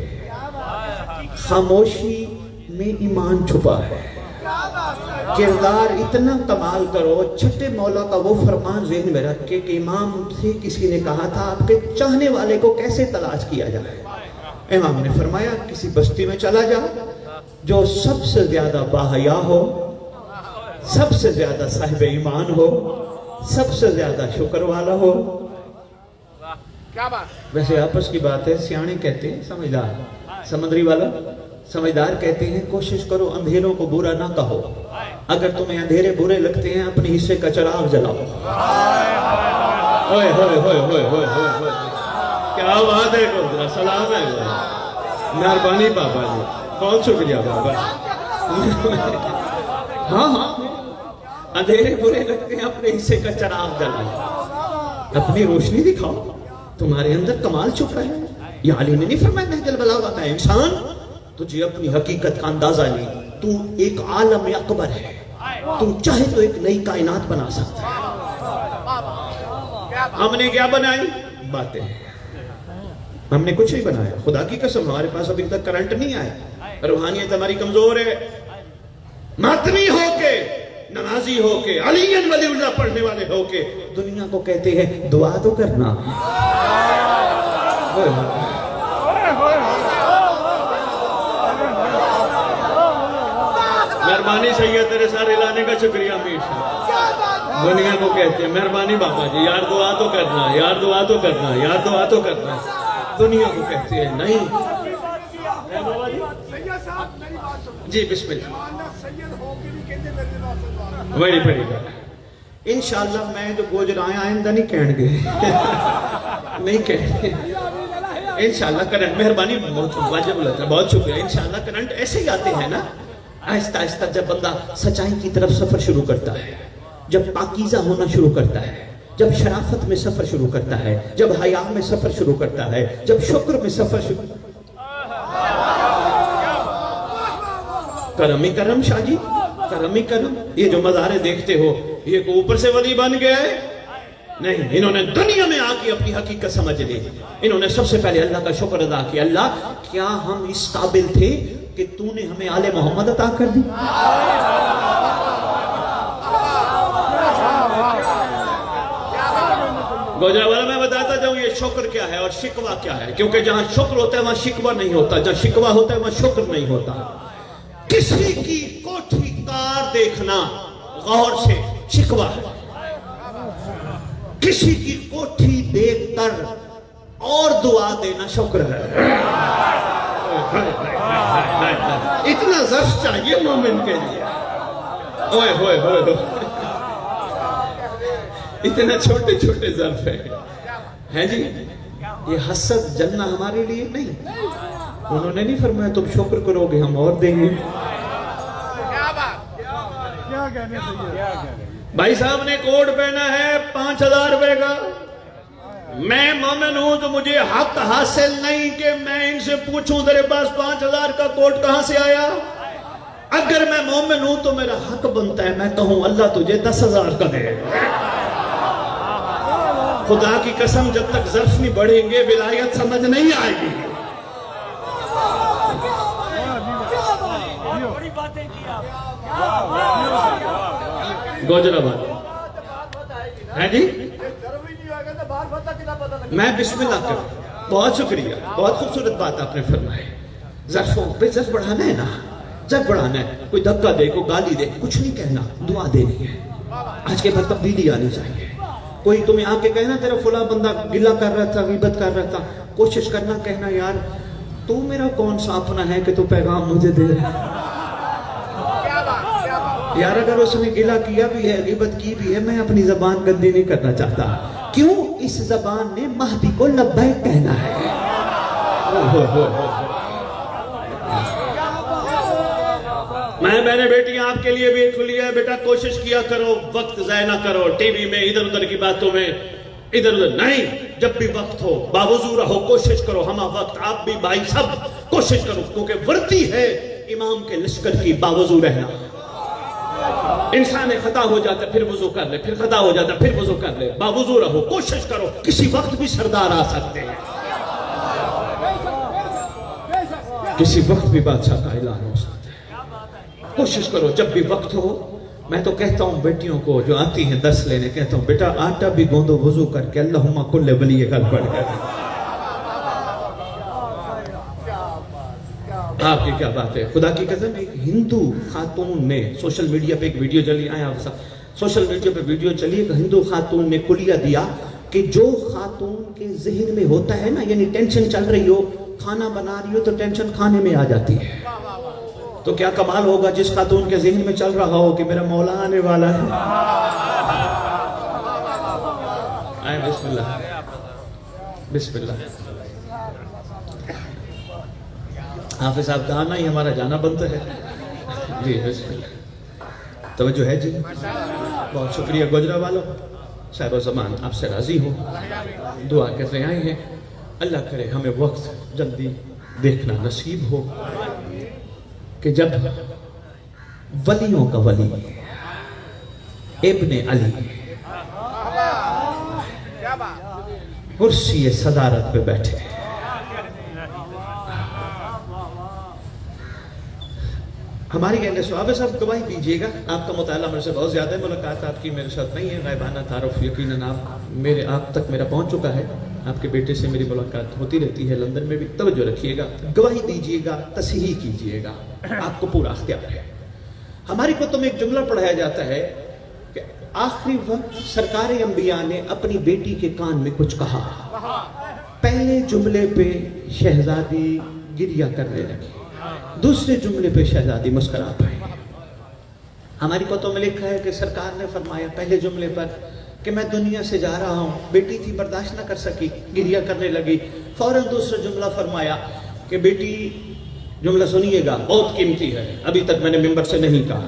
S3: خاموشی میں ایمان چھپا ہے. کردار اتنا کمال کرو. چھٹے مولا کا وہ فرمان ذہن میں رکھ کے کہ امام سے کسی نے کہا تھا آپ کے چاہنے والے کو کیسے تلاش کیا جائے. امام نے فرمایا کسی بستی میں چلا جا جو سب سے زیادہ باحیا ہو, سب سے زیادہ صاحب ایمان ہو, سب سے زیادہ شکر والا ہو. ویسے آپس کی بات ہے, سیانے کہتے ہیں سمجھدار, سمندری والا سمجھدار کہتے ہیں کوشش کرو اندھیروں کو برا نہ کہو. اگر تمہیں اندھیرے برے لگتے ہیں اپنے حصے کا چراغ جلاؤ. ہوئے ہوئے ہوئے ہوئے ہوئے ہوئے, کیا بات ہے, سلام ہے, مہربانی بابا جی, بہت شکریہ بابا. ہاں ہاں, اندھیرے برے لگتے ہیں اپنے حصے کا چراغ جلاؤ, اپنی روشنی دکھاؤ, تمہارے اندر کمال چھپا ہے. یہ علی نے نہیں فرمایا نہج البلاغہ ہے انسان تجھے اپنی حقیقت کا اندازہ نہیں, تو ایک عالم اکبر ہے, تم چاہے تو ایک نئی کائنات بنا سکتا ہے. ہم نے کیا بنائی باتیں, ہم نے کچھ نہیں بنایا. خدا کی قسم ہمارے پاس ابھی تک کرنٹ نہیں آیا. روحانیت ہماری کمزور ہے. ماتمی ہو کے, نمازی ہو کے, علی ولی اللہ پڑھنے والے ہو کے دنیا کو کہتے ہیں دعا تو کرنا. مہربانی سید تیرے سارے لانے کا شکریہ امیر صاحب. دنیا کو کہتے ہیں مہربانی بابا جی, یار دعا تو کرنا, یار دعا تو کرنا, یار دعا تو کرنا. دنیا کو کہتے ہیں نہیں. جی بسم اللہ. بڑی بڑی انشاءاللہ میں جو گوجر آئے آئندہ نہیں کہن گے, نہیں کہن گے انشاءاللہ. کرنٹ مہربانی واجب اللہ, بہت شکریہ. انشاءاللہ کرنٹ ایسے ہی آتے ہیں نا, آہستہ آہستہ. جب بندہ سچائی کی طرف سفر شروع کرتا ہے, جب پاکیزہ ہونا شروع کرتا ہے, جب شرافت میں سفر شروع کرتا ہے، جب حیا میں سفر شروع کرتا ہے، جب شکر میں سفر شروع کرم ہی کرم شاہ جی، کرم ہی کرم. یہ جو مزارے دیکھتے ہو یہ کو اوپر سے ولی بن گیا ہے؟ نہیں، انہوں نے دنیا میں آ کے اپنی حقیقت سمجھ لی. انہوں نے سب سے پہلے اللہ کا شکر ادا کیا. اللہ کیا ہم اس قابل تھے کہ تو نے ہمیں آل محمد عطا کر دی؟ گوجرانوالہ میں بتاتا جاؤں یہ شکر کیا ہے اور شکوہ کیا ہے، کیونکہ جہاں شکر ہوتا ہے وہاں شکوہ نہیں ہوتا، جہاں شکوہ ہوتا ہے وہاں شکر نہیں ہوتا. کسی کی کوٹھی کار دیکھنا غور سے شکوہ ہے، کسی کی کوٹھی دیکھ کر اور دعا دینا شکر ہے. اتنا ظرف چاہیے مومن کے لیے. اوئے ہوئے ہوئے اتنا چھوٹے چھوٹے ظرف ہیں جی. یہ حسد جلنا ہمارے لیے نہیں. انہوں نے نہیں فرمایا تم شکر کرو گے ہم اور دیں گے. بھائی صاحب نے کوٹ پہنا ہے 5,000 روپے کا. میں مومن ہوں تو مجھے حق حاصل نہیں کہ میں ان سے پوچھوں تیرے پاس 5,000 کا کوٹ کہاں سے آیا. اگر میں مومن ہوں تو میرا حق بنتا ہے میں کہوں اللہ تجھے 10,000 کا دے. خدا کی قسم جب تک ظرف نہیں بڑھیں گے ولایت سمجھ نہیں آئے گی. گوجرانوالہ ہے جی. میں بسم اللہ کروں. بہت شکریہ، بہت خوبصورت بات آپ نے فرمائی. ظرفوں پہ ظرف بڑھانا ہے نا، ظرف بڑھانا ہے. کوئی دھکا دے، کوئی گالی دے، کچھ نہیں کہنا، دعا دینی ہے. آج کے بعد تبدیلی آنی چاہیے. کوئی تمہیں آ کے کہنا تیرا فلاں بندہ گلہ کر رہا تھا، غیبت کر رہا تھا، کوشش کرنا کہنا یار تو میرا کون سا اپنا ہے کہ تو پیغام مجھے دے رہا یار. اگر اس نے گلہ کیا بھی ہے، غیبت کی بھی ہے، میں اپنی زبان گندی نہیں کرنا چاہتا. کیوں؟ اس زبان نے مہدی کو لبیک کہنا ہے. میں نے بیٹی آپ کے لیے بھی کھلی ہے بیٹا، کوشش کیا کرو وقت ضائع نہ کرو ٹی وی میں ادھر ادھر کی باتوں میں ادھر ادھر نہیں. جب بھی وقت ہو باوضو رہو، کوشش کرو ہمہ وقت. آپ بھی بھائی سب کوشش کرو، کیونکہ ورتی ہے امام کے لشکر کی باوضو رہنا. انسان خطا ہو جاتا ہے پھر وضو کر لے، پھر خطا ہو جاتا ہے پھر وضو کر لے. باوضو رہو، کوشش کرو. کسی وقت بھی سردار آ سکتے ہیں، کسی وقت بھی بادشاہ کا اعلان ہو سکتا ہے. کوشش کرو جب بھی وقت ہو. میں تو کہتا ہوں بیٹیوں کو جو آتی ہیں درس لینے، کہتا ہوں بیٹا آٹا بھی گوندو وضو کر کے اللہم کل ولی کل پڑھ کر. آپ کی کیا بات ہے. خدا کی قسم ایک ہندو خاتون نے سوشل میڈیا پہ ایک ویڈیو چلی، آیا سوشل میڈیا پہ ویڈیو چلی، ایک ہندو خاتون نے کلیہ دیا کہ جو خاتون کے ذہن میں ہوتا ہے نا، یعنی ٹینشن چل رہی ہو، کھانا بنا رہی ہو تو ٹینشن کھانے میں آ جاتی ہے. تو کیا کمال ہوگا جس خاتون کے ذہن میں چل رہا ہو کہ میرا مولا آنے والا ہے. آئے بسم اللہ بسم اللہ. حافظ صاحب کہا نا ہی ہمارا جانا بنتا ہے. جی بسم اللہ. توجہ ہے جی. بہت شکریہ گوجرانوالوں. صاحب و زمان آپ سے راضی ہوں، دعا کر رہے آئے ہیں. اللہ کرے ہمیں وقت جلدی دیکھنا نصیب ہو کہ جب ولیوں کا ولی ابن علی کرسی صدارت پہ بیٹھے. ہماری اہل صحابہ صاحب گواہی دیجیے گا. آپ کا مطالعہ میرے سے بہت زیادہ ہے، ملاقات آپ کی میرے ساتھ نہیں ہے، غائبانہ تعارف یقیناً آپ تک میرا پہنچ چکا ہے. آپ کے بیٹے سے میری ملاقات ہوتی رہتی ہے لندن میں بھی. توجہ رکھیے گا، گواہی دیجیے گا، تصحیح کیجیے گا، آپ کو پورا اختیار ہے. ہماری کتب میں ایک جملہ پڑھایا جاتا ہے کہ آخری وقت سرکار انبیاء نے اپنی بیٹی کے کان میں کچھ کہا. پہلے جملے پہ شہزادی گریہ کرنے لگی، دوسرے جملے پہ شہزادی مسکرا پائی. ہماری کتب میں لکھا ہے کہ سرکار نے فرمایا پہلے جملے پر کہ میں دنیا سے جا رہا ہوں. بیٹی تھی برداشت نہ کر سکی، گریہ کرنے لگی. فوراً دوسرا جملہ فرمایا کہ بیٹی جملہ سنیے گا بہت قیمتی ہے، ابھی تک میں نے ممبر سے نہیں کہا.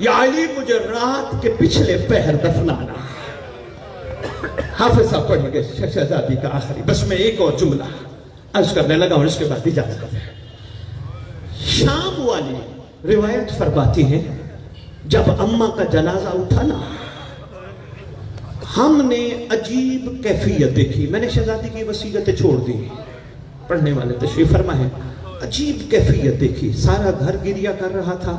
S3: یا علی مجھے رات کے پچھلے پہر دفنانا. حافظ صاحب پڑھیں گے شہزادی کا آخری، بس میں ایک اور جملہ عرض کرنے لگا اور اس کے بعد اجازت ہے. شام والی روایت فرماتی ہیں جب اماں کا جنازہ اٹھا نا، ہم نے عجیب کیفیت دیکھی. میں نے شہزادی کی وصیتیں چھوڑ دی، پڑھنے والے تشریف فرما ہے. عجیب کیفیت دیکھی، سارا گھر گریا کر رہا تھا،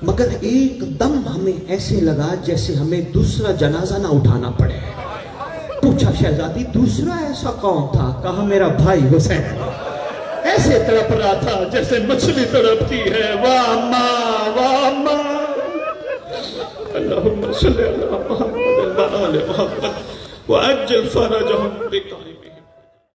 S3: مگر ایک دم ہمیں ایسے لگا جیسے ہمیں دوسرا جنازہ نہ اٹھانا پڑے. پوچھا شہزادی دوسرا ایسا کون تھا؟ کہا میرا بھائی حسین ایسے تڑپ رہا تھا جیسے مچھلی تڑپتی ہے. واہ ماں واہ ماں. اللہم صلی علی محمد وعلی آل محمد وعجل فرجهم بقائم.